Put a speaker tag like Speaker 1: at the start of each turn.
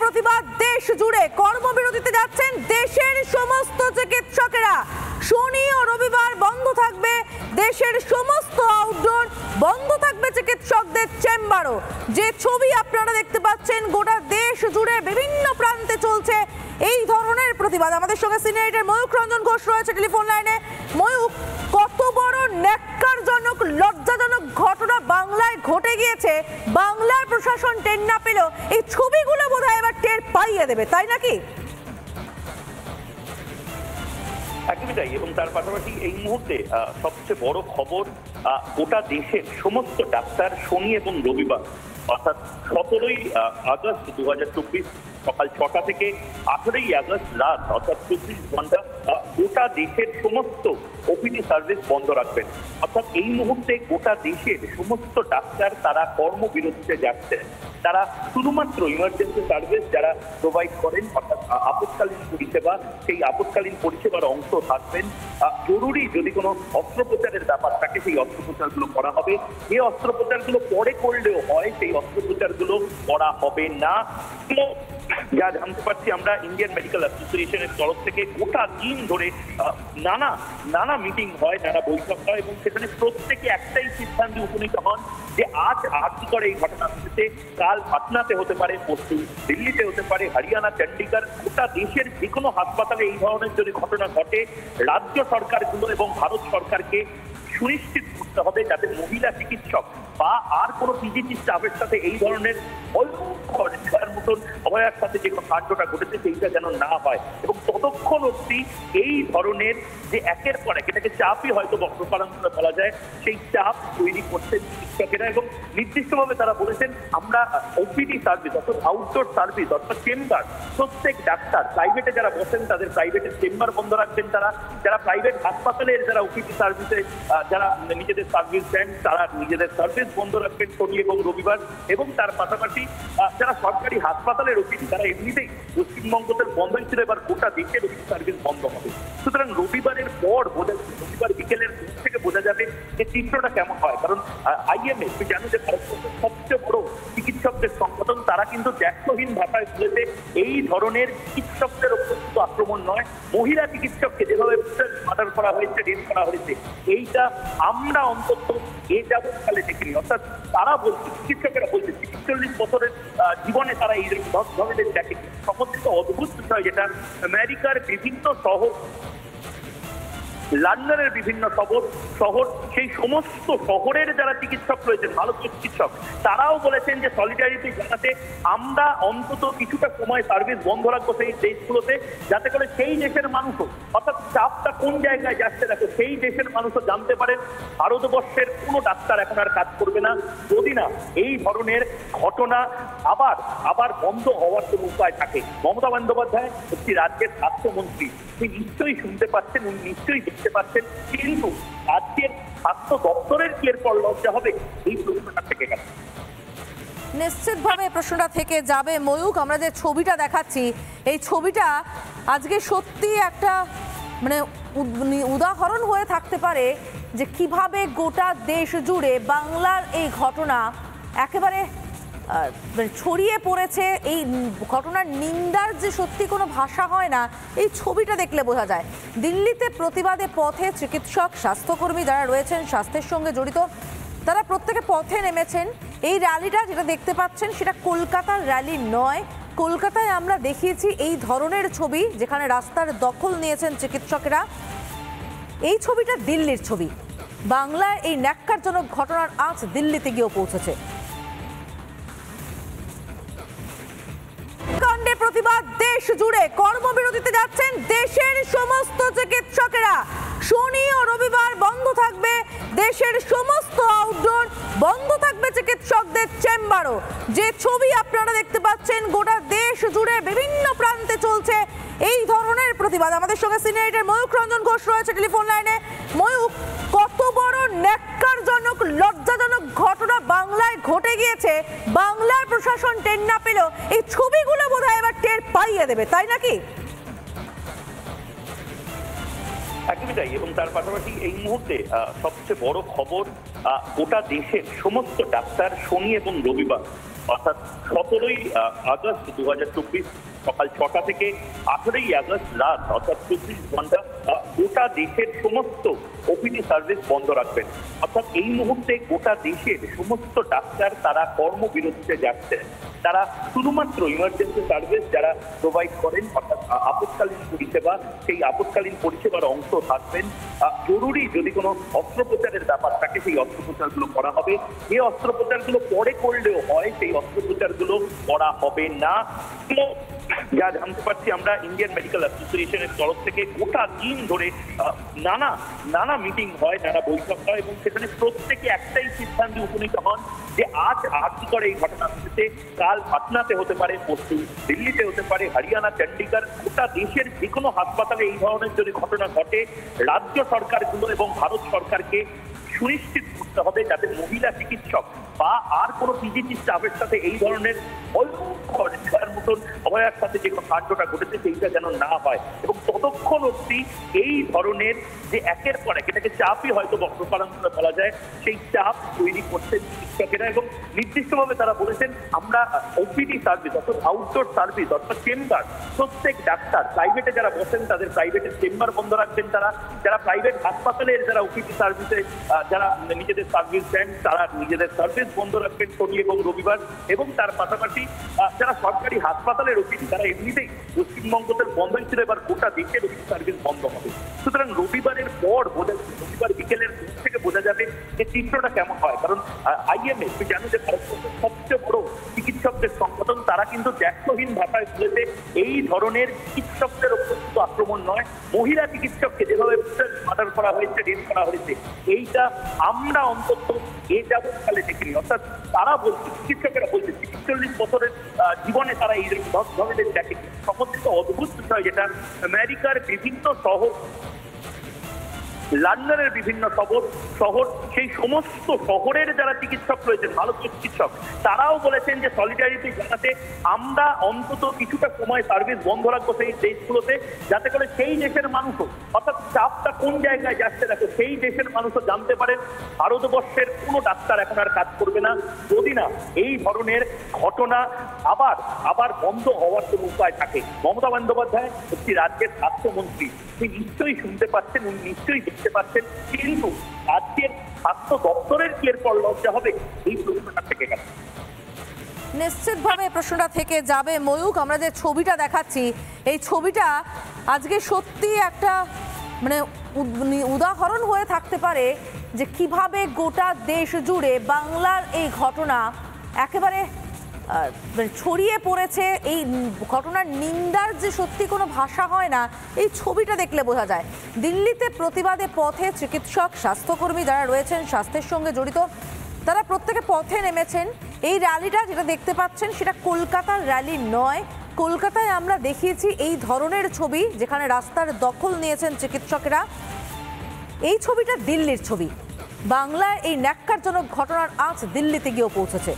Speaker 1: প্রতিবাদ দেশ জুড়ে, কর্মবিরতিতে যাচ্ছেন দেশের সমস্ত চিকিৎসকেরা। শনি ও রবিবার বন্ধ থাকবে দেশের সমস্ত আউটডোর, বন্ধ থাকবে চিকিৎসকদের চেম্বারও। যে ছবি আপনারা দেখতে পাচ্ছেন, গোটা দেশ জুড়ে বিভিন্ন প্রান্তে চলছে এই ধরনের প্রতিবাদ। আমাদের সঙ্গে সিনিয়র এডিটর ময়ূক রঞ্জন ঘোষ রয়েছে টেলিফোন লাইনে। ময়ূক, কত বড় ন্যাক্কারজনক, লজ্জাজনক ঘটনা বাংলায় ঘটে গিয়েছে, বাংলার প্রশাসন টের না পেল, এই ছবিগুলো বোধহয় এবার টের পাইয়ে দেবে, তাই নাকি?
Speaker 2: একদমই তাই। এবং তার পাশাপাশি এই মুহূর্তে সবচেয়ে বড় খবর, গোটা দেশের সমস্ত ডাক্তার শনি এবং রবিবার অর্থাৎ 17ই আগস্ট 2024 সকাল 6টা থেকে 18ই আগস্ট রাত অর্থাৎ 24 ঘন্টা গোটা দেশের সমস্ত ওপিডি সার্ভিস বন্ধ রাখবেন। অর্থাৎ এই মুহূর্তে গোটা দেশের সমস্ত ডাক্তার তারা কর্মবিরতিতে যাচ্ছেন। তারা শুধুমাত্র ইমার্জেন্সি সার্ভিস যারা প্রোভাইড করেন অর্থাৎ আপৎকালীন পরিষেবা, সেই আপৎকালীন পরিষেবার অংশ থাকবেন। জরুরি যদি কোনো অস্ত্রোপচারের ব্যাপার থাকে সেই অস্ত্রোপচারগুলো করা হবে। যে অস্ত্রোপচারগুলো পরে করলেও হয় সেই অস্ত্রোপচারগুলো করা হবে না। যা জানতে পারছি আমরা, ইন্ডিয়ান মেডিকেল অ্যাসোসিয়েশনের তরফ থেকে গোটা দিন ধরে নানা মিটিং হয়, নানা বৈঠক হয় এবং সেখানে প্রত্যেকে একটাই সিদ্ধান্তে উপনীত হন যে আজ করে এই ঘটনা ঘটেছে, কাল পাটনাতে হতে পারে, পশ্চিম দিল্লিতে হতে পারে, হরিয়ানা, চণ্ডীগড়, গোটা দেশের যে কোনো হাসপাতালে এই ধরনের যদি ঘটনা ঘটে, রাজ্য সরকারগুলো এবং ভারত সরকারকে সুনিশ্চিত করতে হবে যাতে মহিলা চিকিৎসক বা আর কোনো পিজিটি স্টাফের সাথে এই ধরনের মতন অভয়ার সাথে যে কাণ্ডটা ঘটেছে সেইটা যেন না হয়। এবং ততক্ষণ অবধি এই ধরনের যে একের পর এক, এটাকে চাপই হয়তো বক্রপারান্তরে বলা যায়, সেই চাপ তৈরি করছেন চিকিৎসকেরা এবং নির্দিষ্টভাবে তারা বলেছেন আমরা ওপিডি সার্ভিস অর্থাৎ আউটডোর সার্ভিস অর্থাৎ চেম্বার, প্রত্যেক ডাক্তার প্রাইভেটে যারা বসেন তাদের প্রাইভেটের চেম্বার বন্ধ রাখবেন। তারা যারা প্রাইভেট হাসপাতালের যারা ওপিডি সার্ভিসে যারা নিজেদের সার্ভিস দেন তারা নিজেদের সার্ভিস বন্ধ রাখবেন শনি এবং রবিবার। এবং তার পাশাপাশি যারা সরকারি হাসপাতালের ওপিডি তারা এমনিতেই পশ্চিমবঙ্গতে বন্ধই ছিল, এবার গোটা দেশের ওপিডি সার্ভিস বন্ধ হবে। সুতরাং রবিবারের পর রবিবার বিকেলের দিক থেকে বোঝা যাবে যে চিত্রটা কেমন হয়। কারণ আইএমএ, তুমি জানো যে ভারতবর্ষের সবচেয়ে বড় চিকিৎসকদের সংগঠন, তারা কিন্তু ন্যাক্যহীন ভাষায় বলেছে এই ধরনের চিকিৎসকদের ওপর শুধু আক্রমণ নয়, মহিলা চিকিৎসককে যেভাবে মার্ডার করা হয়েছে, রেপ করা হয়েছে, এইটা আমরা অন্তত এ যাবৎকালে দেখিনি। অর্থাৎ তারা বলছে, চিকিৎসকেরা বলছে ৪০ বছরের জীবনে তারা এই ধরনের দেখেনি। সমস্ত অদ্ভুত বিষয় যেটা আমেরিকার বিভিন্ন শহর, লন্ডনের বিভিন্ন শহর, সেই সমস্ত শহরের যারা চিকিৎসক রয়েছেন, ভারতীয় চিকিৎসক, তারাও বলেছেন যে সলিডারিটি জানাতে আমরা অন্তত কিছুটা সময় সার্ভিস বন্ধ রাখবো সেই দেশগুলোতে, যাতে করে সেই দেশের মানুষও, অর্থাৎ চাপটা কোন জায়গায় যাচ্ছে দেখো, সেই দেশের মানুষও জানতে পারেন ভারতবর্ষের কোনো ডাক্তার এখন আর কাজ করবে না যদি না এই ধরনের ঘটনা আবার বন্ধ হওয়ার কোনো উপায় থাকে। মমতা বন্দ্যোপাধ্যায় একটি রাজ্যের স্বাস্থ্যমন্ত্রী, তিনি নিশ্চয়ই শুনতে পাচ্ছেন, উনি নিশ্চয়ই দেখতে পাচ্ছেন, কিন্তু রাজ্যের স্বাস্থ্য দপ্তরের কি এরপর লজ্জা হবে? এই প্রশ্নটা থেকে গেল।
Speaker 1: নিশ্চিতভাবে প্রশ্নটা থেকে যাবে ময়ূক। আমরা যে ছবিটা দেখাচ্ছি, এই ছবিটা আজকে সত্যি একটা মানে উদাহরণ হয়ে থাকতে পারে যে কিভাবে গোটা দেশ জুড়ে বাংলার এই ঘটনা একেবারে ছড়িয়ে পড়েছে। এই ঘটনার নিন্দার যে সত্যি কোনো ভাষা হয় না, এই ছবিটা দেখলে বোঝা যায়। দিল্লিতে প্রতিবাদে পথে চিকিৎসক, স্বাস্থ্যকর্মী যারা রয়েছেন স্বাস্থ্যের সঙ্গে জড়িত, তারা প্রত্যেকে পথে নেমেছেন। এই র্যালিটা যেটা দেখতে পাচ্ছেন সেটা কলকাতার র্যালি নয়। কলকাতায় আমরা দেখিয়েছি এই ধরনের ছবি যেখানে রাস্তার দখল নিয়েছেন চিকিৎসকেরা। এই ছবিটা দিল্লির ছবি। বাংলায় এই ন্যাক্কারজনক ঘটনার আঁচ দিল্লিতে গিয়েও পৌঁছেছে। প্রতিবাদ দেশ জুড়ে, কর্মবিরতিতে যাচ্ছেন দেশের সমস্ত চিকিৎসকেরা। শনি ও রবিবার বন্ধ থাকবে দেশের সমস্ত আউটডোর, বন্ধ থাকবে চিকিৎসকদের চেম্বারও। যে ছবি আপনারা দেখতে পাচ্ছেন, গোটা দেশ জুড়ে বিভিন্ন প্রান্তে চলছে এই ধরনের প্রতিবাদ। আমাদের সঙ্গে সিনিয়র এডিটর ময়ূক রঞ্জন ঘোষ রয়েছে টেলিফোন লাইনে। ময়ূক, কত বড় ন্যাক্কারজনক, লজ্জাজনক ঘটনা বাংলায় ঘটে গিয়েছে, বাংলার প্রশাসন টের না পেল, এই ছবিগুলো বোধহয় এবার টের পাইয়ে দেবে, তাই নাকি?
Speaker 2: একদমই তাই। এবং তার পাশাপাশি এই মুহূর্তে সবচেয়ে বড় খবর, গোটা দেশের সমস্ত ডাক্তার শনি এবং রবিবার অর্থাৎ 17ই আগস্ট 2024 সকাল 6টা থেকে 18ই আগস্ট রাত অর্থাৎ 24 ঘন্টা গোটা দেশের সমস্ত ওপিডি সার্ভিস বন্ধ রাখবেন। অর্থাৎ এই মুহূর্তে গোটা দেশের সমস্ত ডাক্তার তারা কর্মবিরতিতে যাচ্ছেন। তারা শুধুমাত্র ইমার্জেন্সি সার্ভিস যারা প্রোভাইড করেন অর্থাৎ আপৎকালীন পরিষেবা, সেই আপৎকালীন পরিষেবার অংশ থাকবেন। জরুরি যদি কোনো অস্ত্রোপচারের ব্যাপার থাকে সেই অস্ত্রোপচারগুলো করা হবে। যে অস্ত্রোপচারগুলো পরে করলেও হয় সেই অস্ত্রোপচারগুলো করা হবে না। যা জানতে পারছি আমরা, ইন্ডিয়ান মেডিকেল অ্যাসোসিয়েশনের তরফ থেকে গোটা দিন ধরে নানা মিটিং হয়, নানা বৈঠক হয় এবং সেখানে প্রত্যেকে একটাই সিদ্ধান্তে উপনীত হন যে আজ করে এই ঘটনা ঘটেছে, কাল পাটনাতে হতে পারে, পশ্চিম দিল্লিতে হতে পারে, হরিয়ানা, চণ্ডীগড়, গোটা দেশের যে কোনো হাসপাতালে এই ধরনের যদি ঘটনা ঘটে, রাজ্য সরকারগুলো এবং ভারত সরকারকে সুনিশ্চিত করতে হবে যাতে মহিলা চিকিৎসক বা আর কোনো পিজিটি স্টাফের সাথে এই ধরনের মতন অভয়ার সাথে যে কাণ্ডটা ঘটেছে সেইটা যেন না হয়। এবং ততক্ষণ অবধি এই ধরনের যে একের পর এক, এটাকে চাপই হয়তো বক্রপারান্তরে বলা যায়, সেই চাপ তৈরি করছেন চিকিৎসকেরা এবং নির্দিষ্টভাবে তারা বলেছেন আমরা ওপিডি সার্ভিস অর্থাৎ আউটডোর সার্ভিস অর্থাৎ চেম্বার, প্রত্যেক ডাক্তার প্রাইভেটে যারা বসেন তাদের প্রাইভেটের চেম্বার বন্ধ রাখবেন। তারা যারা প্রাইভেট হাসপাতালের যারা ওপিডি সার্ভিসে যারা নিজেদের সার্ভিস দেন তারা নিজেদের সার্ভিস বন্ধ রাখবেন শনি এবং রবিবার। এবং তার পাশাপাশি যারা সরকারি হাসপাতালের ওপিডি তারা এমনিতেই পশ্চিমবঙ্গতে বন্ধই ছিল, এবার গোটা দেশের ওপিডি সার্ভিস বন্ধ হবে। সুতরাং রবিবারের পর রবিবার বিকেলের দিক থেকে বোঝা যাবে যে চিত্রটা কেমন হয়। কারণ আইএমএ তুমি জানো যে ভারতবর্ষের সবচেয়ে বড় চিকিৎসকদের সংগঠন, তারা কিন্তু ন্যাক্তহীন ভাষায় বলেছে এই ধরনের চিকিৎসকদের উপর শুধু আক্রমণ নয়, মহিলা চিকিৎসককে যেভাবে মার্ডার করা হয়েছে, রেপ করা হয়েছে, এইটা আমরা অন্তত এ যাবৎকালে দেখিনি। অর্থাৎ তারা বলছে, চিকিৎসকেরা বলছে ৪০ বছরের জীবনে তারা এই ধরনের দেখেনি। সমস্ত অদ্ভুত বিষয় যেটা আমেরিকার বিভিন্ন শহর, লন্ডনের বিভিন্ন শহর, সেই সমস্ত শহরের যারা চিকিৎসক রয়েছেন, ভারতীয় চিকিৎসক, তারাও বলেছেন যে সলিডারিটি জানাতে আমরা অন্তত কিছুটা সময় সার্ভিস বন্ধ রাখবো সেই দেশগুলোতে, যাতে করে সেই দেশের মানুষও, অর্থাৎ চাপটা কোন জায়গায় যাচ্ছে দেখো, সেই দেশের মানুষও জানতে পারেন ভারতবর্ষের কোনো ডাক্তার এখন আর কাজ করবে না যদি না এই ধরনের ঘটনা আবার বন্ধ হওয়ার কোনো উপায় থাকে। মমতা বন্দ্যোপাধ্যায় একটি রাজ্যের স্বাস্থ্যমন্ত্রী, তিনি নিশ্চয়ই শুনতে পাচ্ছেন, উনি নিশ্চয়ই দেখতে পাচ্ছেন, কিন্তু রাজ্যের স্বাস্থ্য দপ্তরের কি এরপর লজ্জা হবে? এই প্রশ্নটা থেকে গেল।
Speaker 1: নিশ্চিতভাবে প্রশ্নটা থেকে যাবে ময়ূক। আমরা যে ছবিটা দেখাচ্ছি, এই ছবিটা আজকে সত্যি একটা মানে উদাহরণ হয়ে থাকতে পারে যে কিভাবে গোটা দেশ জুড়ে বাংলার এই ঘটনা একেবারে ছড়িয়ে পড়েছে। এই ঘটনার নিন্দার যে সত্যি কোনো ভাষা হয় না, এই ছবিটা দেখলে বোঝা যায়। দিল্লিতে প্রতিবাদে পথে চিকিৎসক, স্বাস্থ্যকর্মী যারা রয়েছেন স্বাস্থ্যের সঙ্গে জড়িত, তারা প্রত্যেকে পথে নেমেছেন। এই র্যালিটা যেটা দেখতে পাচ্ছেন সেটা কলকাতার র্যালি নয়। কলকাতায় আমরা দেখিয়েছি এই ধরনের ছবি যেখানে রাস্তার দখল নিয়েছেন চিকিৎসকেরা। এই ছবিটা দিল্লির ছবি। বাংলায় এই ন্যাক্কারজনক ঘটনার আঁচ দিল্লিতে গিয়েও পৌঁছেছে।